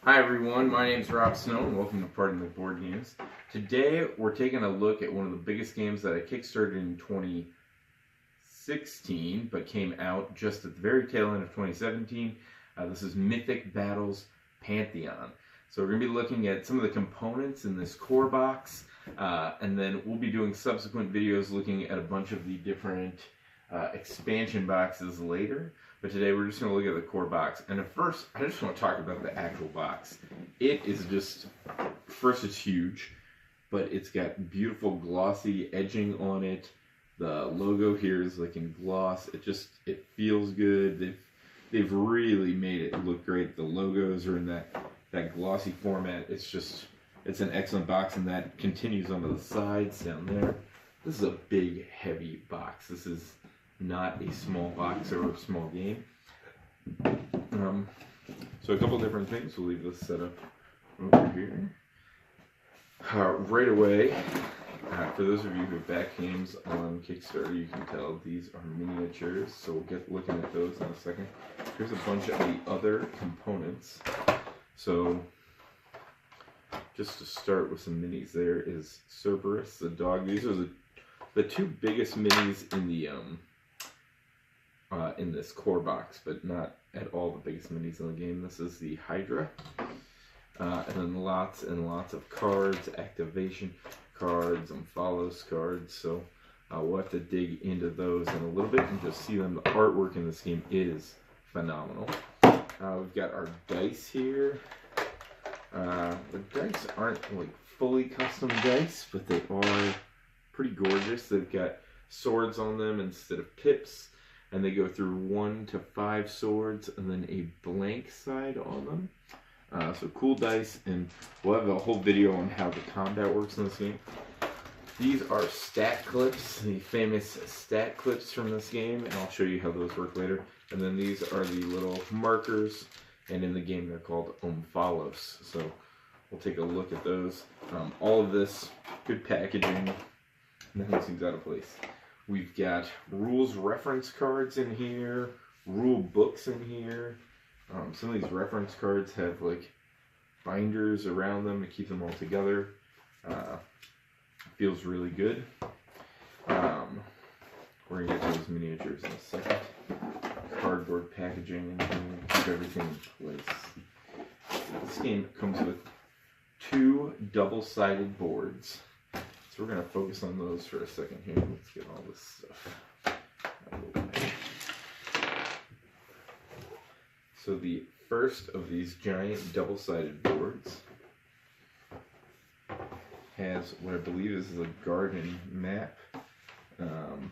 Hi everyone, my name is Rob Snow and welcome to Pardon the Board Games. Today we're taking a look at one of the biggest games that I kickstarted in 2016 but came out just at the very tail end of 2017. This is Mythic Battles Pantheon. So we're going to be looking at some of the components in this core box and then we'll be doing subsequent videos looking at a bunch of the different expansion boxes later. But today we're just going to look at the core box. And at first, I just want to talk about the actual box. It is just, first it's huge, but it's got beautiful glossy edging on it. The logo here is like in gloss. It feels good. They've really made it look great. The logos are in that glossy format. It's an excellent box, and that continues onto the sides down there. This is a big, heavy box. This is not a small box or a small game. So a couple different things. We'll leave this set up over here. Right away, for those of you who back games on Kickstarter, you can tell these are miniatures, so we'll get looking at those in a second. Here's a bunch of the other components. So just to start with some minis, there is Cerberus, the dog. These are the two biggest minis in the in this core box, but not at all the biggest minis in the game. This is the Hydra, and then lots and lots of cards, activation cards, and follows cards. So we'll have to dig into those in a little bit and just see them. The artwork in this game is phenomenal. We've got our dice here. The dice aren't like fully custom dice, but they are pretty gorgeous. They've got swords on them instead of pips, and they go through 1 to 5 swords and then a blank side on them. So cool dice, and we'll have a whole video on how the combat works in this game. These are stat clips, the famous stat clips from this game, and I'll show you how those work later. And then these are the little markers, and in the game they're called follows. So we'll take a look at those. All of this, good packaging, nothing seems out of place. We've got rules reference cards in here, rule books in here. Some of these reference cards have like binders around them to keep them all together. Feels really good. We're going to get to those miniatures in a second. Cardboard packaging and keep everything in place. This game comes with 2 double-sided boards. So we're going to focus on those for a second here. Let's get all this stuff out of the way. So the first of these giant double-sided boards has what I believe is a garden map. You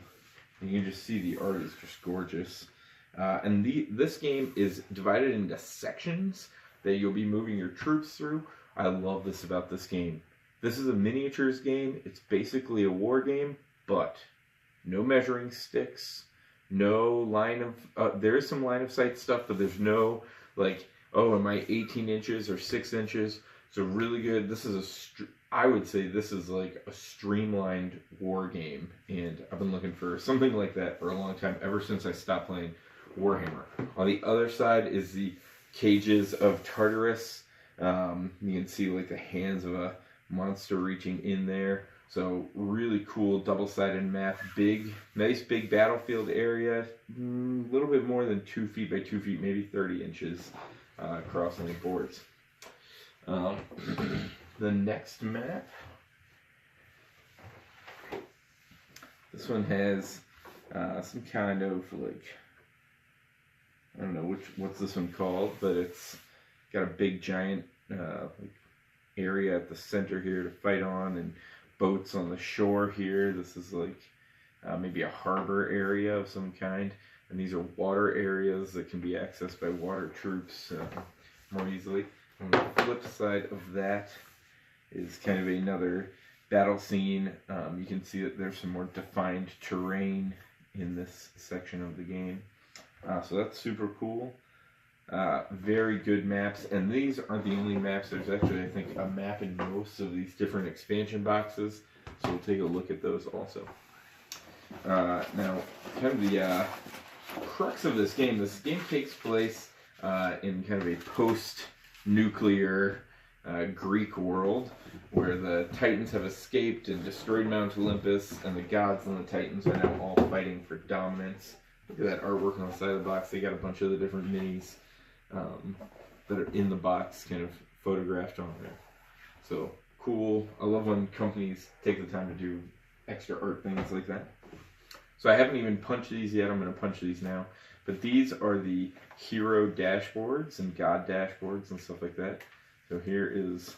can just see the art is just gorgeous. And this game is divided into sections that you'll be moving your troops through. I love this about this game. This is a miniatures game. It's basically a war game, but no measuring sticks, no line of, there is some line of sight stuff, but there's no, like, oh, am I 18 inches or 6 inches? So really good. This is I would say this is like a streamlined war game, and I've been looking for something like that for a long time, ever since I stopped playing Warhammer. On the other side is the Cages of Tartarus. You can see like the hands of a monster reaching in there. So really cool double-sided map. Big, nice big battlefield area. A little bit more than 2 feet by 2 feet, maybe 30 inches across on the boards. The next map. This one has some kind of like, I don't know what's this one called, but it's got a big giant like area at the center here to fight on, and boats on the shore here. This is like maybe a harbor area of some kind, and these are water areas that can be accessed by water troops more easily. On the flip side of that is kind of another battle scene. You can see that there's some more defined terrain in this section of the game. So that's super cool. Very good maps, and these aren't the only maps. There's actually, I think, a map in most of these different expansion boxes, so we'll take a look at those also. Now, kind of the crux of this game takes place in kind of a nuclear Greek world where the Titans have escaped and destroyed Mount Olympus, and the gods and the Titans are now all fighting for dominance. Look at that artwork on the side of the box. They got a bunch of the different minis that are in the box kind of photographed on there. So cool. I love when companies take the time to do extra art things like that. So I haven't even punched these yet. I'm going to punch these now. But these are the hero dashboards and god dashboards and stuff like that. So here is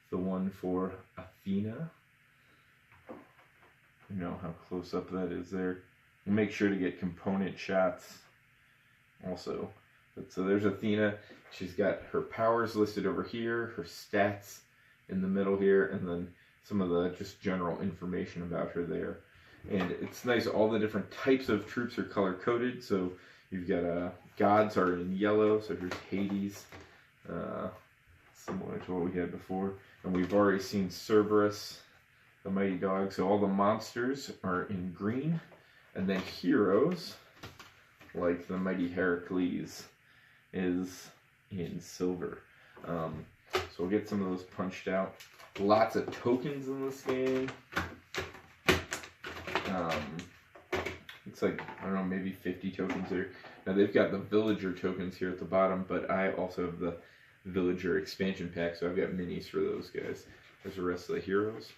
the one for Athena. You know how close up that is there. And make sure to get component shots also. But so there's Athena. She's got her powers listed over here, her stats in the middle here, and then some of the just general information about her there. And it's nice, all the different types of troops are color coded. So you've got gods are in yellow. So here's Hades, similar to what we had before. And we've already seen Cerberus, the mighty dog. So all the monsters are in green. And then heroes, like the mighty Heracles, is in silver. So we'll get some of those punched out. Lots of tokens in this game. It's like, I don't know, maybe 50 tokens there. Now they've got the villager tokens here at the bottom, but I also have the villager expansion pack, so I've got minis for those guys. There's the rest of the heroes.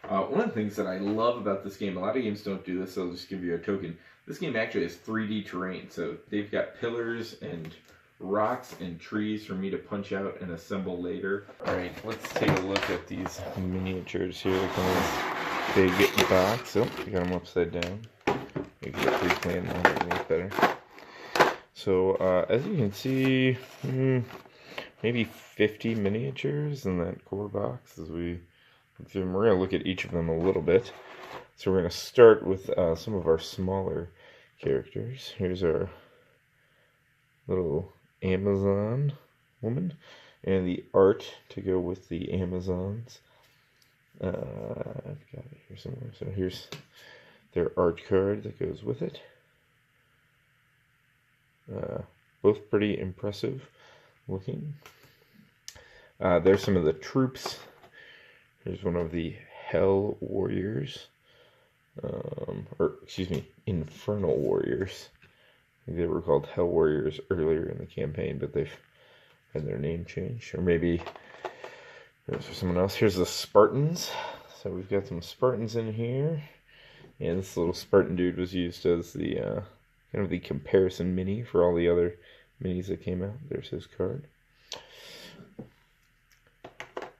One of the things that I love about this game, a lot of games don't do this, so I'll just give you a token. This game actually has 3D terrain, so they've got pillars and rocks and trees for me to punch out and assemble later. Alright, let's take a look at these miniatures here. They come in this big box. Oh, we got them upside down. You can get pre-planned now, that makes better. So, as you can see, maybe 50 miniatures in that core box as we look through them. We're going to look at each of them a little bit. So we're going to start with some of our smaller characters. Here's our little Amazon woman and the art to go with the Amazons. I've got it here somewhere. So here's their art card that goes with it. Both pretty impressive looking. There's some of the troops. Here's one of the Hell Warriors. Or, excuse me, Infernal Warriors. I think they were called Hell Warriors earlier in the campaign, but they've had their name changed. Or maybe there's for someone else. Here's the Spartans. So we've got some Spartans in here. And this little Spartan dude was used as the kind of the comparison mini for all the other minis that came out. There's his card.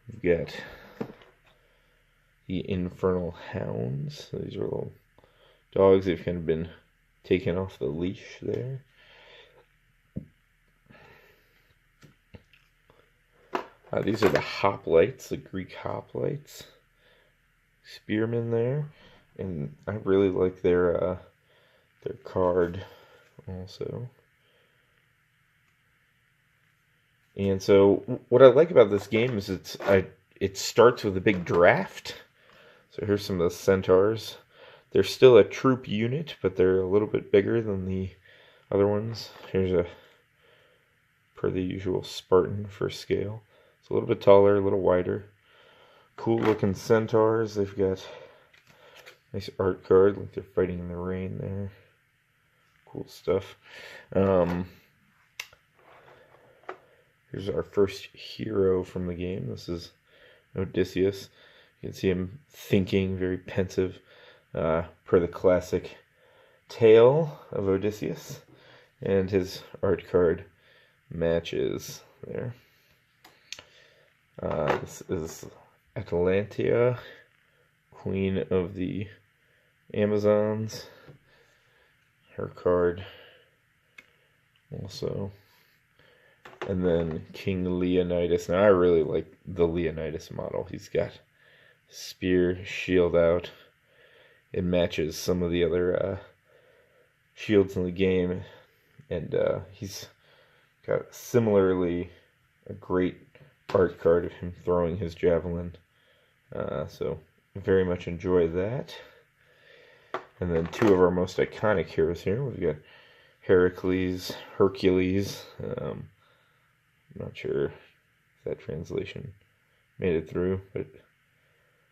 We've got the Infernal Hounds. So these are little dogs. They've kind of been taken off the leash there. These are the hoplites, the Greek hoplites. Spearmen there. And I really like their card also. And so what I like about this game is it starts with a big draft. So here's some of the centaurs. They're still a troop unit, but they're a little bit bigger than the other ones. Here's per the usual Spartan for scale. It's a little bit taller, a little wider. Cool looking centaurs. They've got nice art card, like they're fighting in the rain there. Cool stuff. Here's our first hero from the game. This is Odysseus. You can see him thinking, very pensive, per the classic tale of Odysseus. And his art card matches there. This is Atalantia, Queen of the Amazons. Her card also. And then King Leonidas. Now I really like the Leonidas model. He's got spear, shield out. It matches some of the other shields in the game. And he's got similarly a great art card of him throwing his javelin. So very much enjoy that. And then two of our most iconic heroes here. We've got Hercules. I'm not sure if that translation made it through. But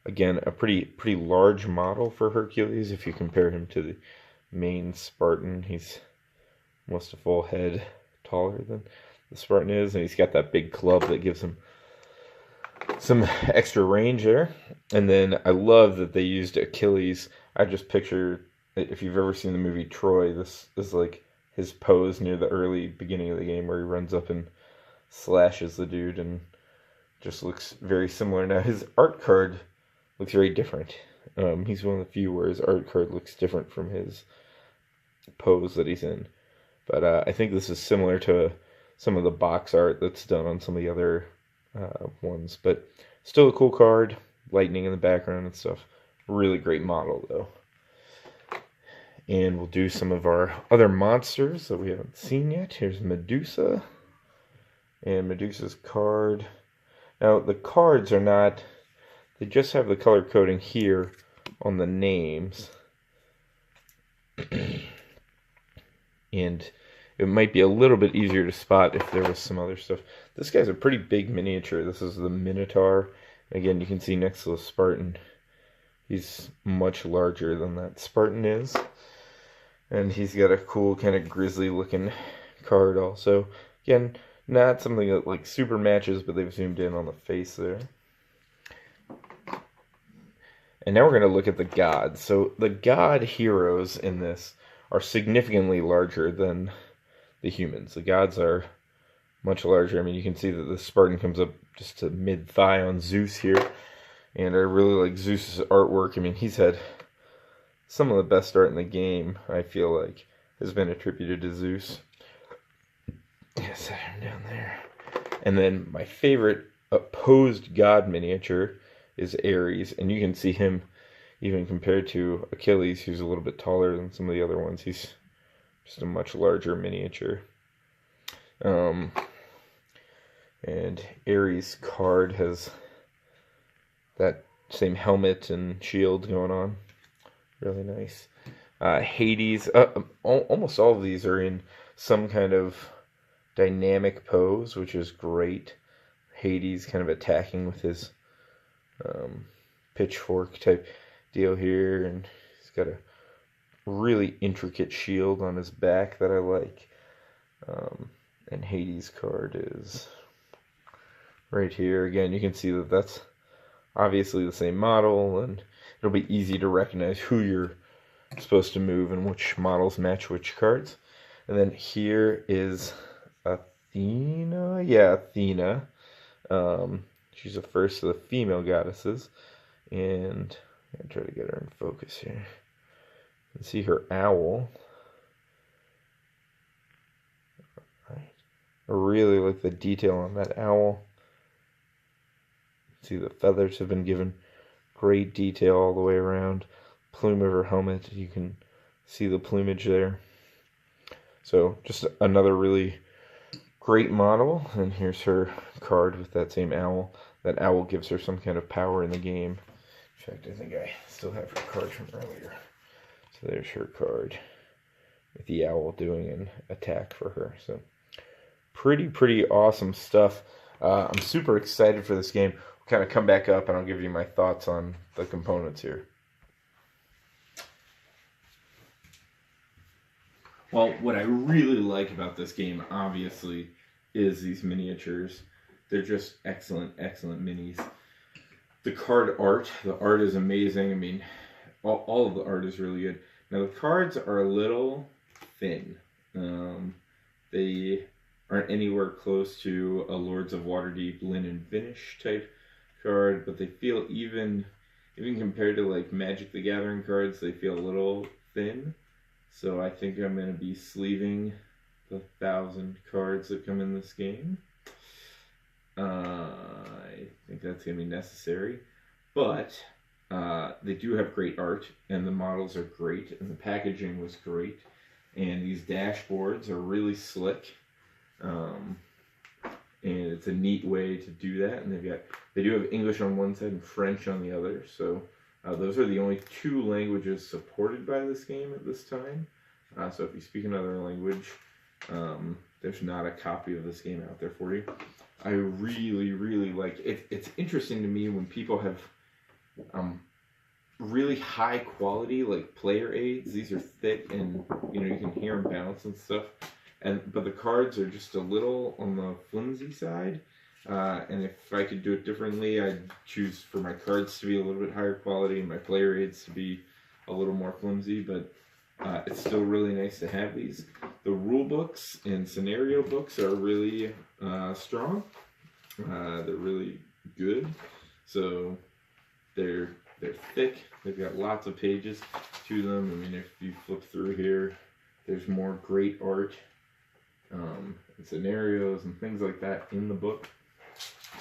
again, a pretty large model for Hercules. If you compare him to the main Spartan, he's almost a full head taller than the Spartan is, and he's got that big club that gives him some extra range there. And then I love that they used Achilles. I just picture, if you've ever seen the movie Troy, this is like his pose near the early beginning of the game where he runs up and slashes the dude, and just looks very similar. Now his art card looks very different. He's one of the few where his art card looks different from his pose that he's in. But I think this is similar to some of the box art that's done on some of the other ones. But still a cool card. Lightning in the background and stuff. Really great model, though. And we'll do some of our other monsters that we haven't seen yet. Here's Medusa. And Medusa's card. Now, the cards are not... They just have the color coding here on the names. And it might be a little bit easier to spot if there was some other stuff. This guy's a pretty big miniature. This is the Minotaur. Again, you can see next to the Spartan, he's much larger than that Spartan is. And he's got a cool kind of grisly looking card also. Again, not something that like super matches, but they've zoomed in on the face there. And now we're going to look at the gods. So the god heroes in this are significantly larger than the humans. The gods are much larger. I mean, you can see that the Spartan comes up just to mid-thigh on Zeus here. And I really like Zeus's artwork. I mean, he's had some of the best art in the game, I feel like, has been attributed to Zeus. Yeah, set him down there. And then my favorite opposed god miniature is Ares. And you can see him even compared to Achilles, who's a little bit taller than some of the other ones. He's just a much larger miniature. And Ares' card has that same helmet and shield going on. Really nice. Hades, almost all of these are in some kind of dynamic pose, which is great. Hades kind of attacking with his pitchfork type deal here, and he's got a really intricate shield on his back that I like. And Hades' card is right here. Again, you can see that that's obviously the same model, and it'll be easy to recognize who you're supposed to move and which models match which cards. And then here is Athena. Yeah, Athena. She's the first of the female goddesses. And I'm going to try to get her in focus here. You can see her owl. Right. I really like the detail on that owl. See the feathers have been given great detail all the way around. Plume of her helmet, you can see the plumage there. So just another really great model. And here's her card with that same owl. That owl gives her some kind of power in the game. In fact, I think I still have her card from earlier. So there's her card with the owl doing an attack for her. So pretty awesome stuff. I'm super excited for this game. We'll kind of come back up and I'll give you my thoughts on the components here. Well, what I really like about this game, obviously, is these miniatures. They're just excellent minis. The card art, the art is amazing. I mean, all of the art is really good. Now, the cards are a little thin. They aren't anywhere close to a Lords of Waterdeep linen finish type card, but they feel even compared to like Magic the Gathering cards, they feel a little thin. So I think I'm going to be sleeving the 1,000 cards that come in this game. I think that's going to be necessary. But they do have great art, and the models are great, and the packaging was great. And these dashboards are really slick. And it's a neat way to do that. And they do have English on one side and French on the other. So those are the only 2 languages supported by this game at this time. So if you speak another language, there's not a copy of this game out there for you. I really, really like it. It's interesting to me when people have really high quality like player aids. These are thick and you can hear them bounce and stuff. But the cards are just a little on the flimsy side. And if I could do it differently, I'd choose for my cards to be a little bit higher quality and my player aids to be a little more flimsy. But it's still really nice to have these. The rule books and scenario books are really strong. They're really good. So they're thick. They've got lots of pages to them. I mean, if you flip through here, there's more great art and scenarios and things like that in the book.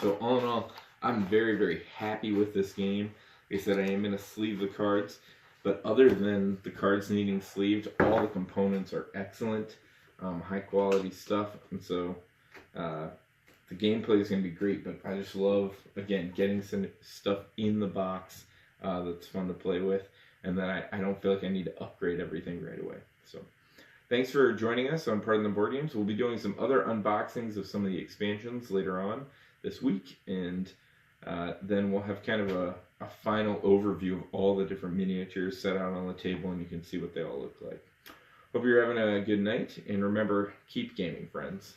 So all in all, I'm very, very happy with this game. Like I said, I am going to sleeve the cards, but other than the cards needing sleeved, all the components are excellent, high quality stuff, and so the gameplay is going to be great, but I just love, again, getting some stuff in the box that's fun to play with, and then I don't feel like I need to upgrade everything right away. So thanks for joining us on Pardon the Board Games. We'll be doing some other unboxings of some of the expansions later on this week, and then we'll have kind of a final overview of all the different miniatures set out on the table, and you can see what they all look like. Hope you're having a good night, and remember, keep gaming, friends.